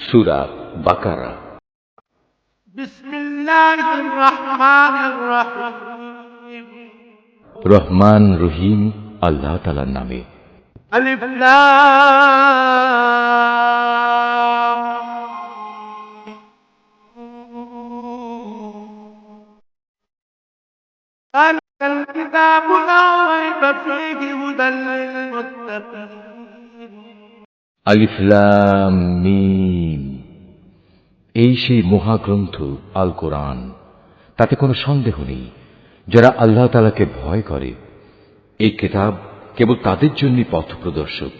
সূরা বাকারা। বিসমিল্লাহির রহমানির রহিম। রহমান রহিম আল্লাহ তাআলার নামে। আলিফ লাম যালিকাল কিতাবু লা রাইবা ফীহি হুদাল লিল মুত্তাকিন। আলিফ লাম মিম। এই সেই মহাগ্রন্থ আল কোরআন, তাতে কোনো সন্দেহ নেই যারা আল্লাহ তাআলাকে ভয় করে। এই কিতাব কেবল তাদের জন্য পথপ্রদর্শক।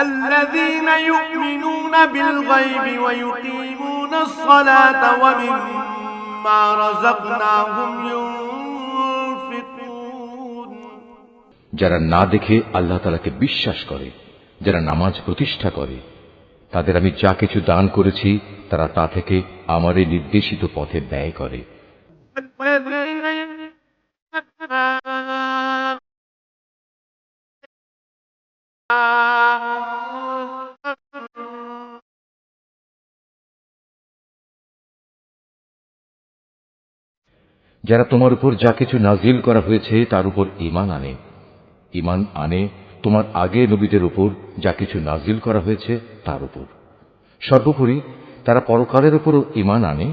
আল্লাযীনা ইউমিনুনা বিল গায়বি ওয়া ইউকিমুনাস সালাতা ওয়া মিম্মা রাযাকনাহুম ইউনফিকুন। যারা না দেখে আল্লাহ তাআলাকে বিশ্বাস করে, যারা নামাজ প্রতিষ্ঠা করে, তাদের আমি যা কিছু দান করেছি তারা তা থেকে আমার এই নির্দেশিত পথে ব্যয় করে। যারা তোমার উপর যা কিছু নাজিল করা হয়েছে তার উপর ঈমান আনে, ঈমান আনে তোমার আগে নবীদের উপর যা কিছু নাজিল করা হয়েছে তার উপর। সর্বোপরি তারা পরকালের উপরও ঈমান আনে।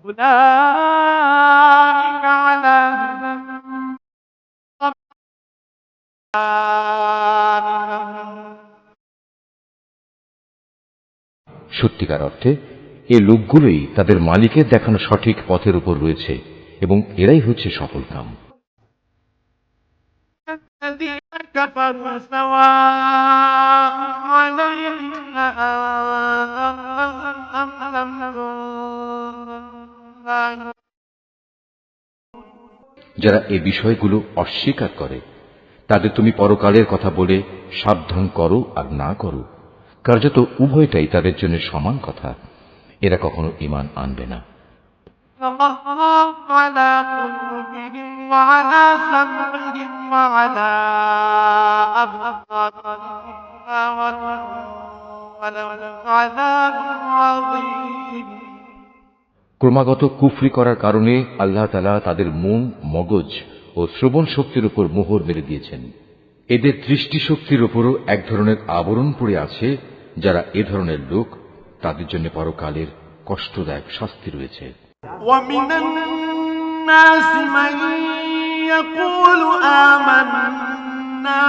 উলাইকা আলা সত্যিকার অর্থে এই লোকগুলোই তাদের মালিকের দেখানো সঠিক পথের উপর রয়েছে এবং এরাই হচ্ছে সফলকাম। الذين كفروا سواء عليهم أأنذرتهم أم لم تنذرهم যারা এই বিষয়গুলো অস্বীকার করে তাদের তুমি পরকালের কথা বলে সাবধান করো আর না করো, কার্যত উভয়টাই তাদের জন্য সমান কথা। এরা কখনো ঈমান আনবে না। الله على قلوبهم وعلى سمعهم وعلى أبصارهم ولهم عذاب عظيم। ক্রমাগত কুফরি করার কারণে আল্লাহ তাআলা তাদের মন, মগজ ও শ্রবণ শক্তির উপর মোহর মেরে দিয়েছেন। এদের দৃষ্টিশক্তির উপরও এক ধরনের আবরণ পড়ে আছে। যারা এ ধরনের লোক, তাদের জন্য পরকালের কষ্টদায়ক শাস্তি রয়েছে। ومن الناس من يقول آمنا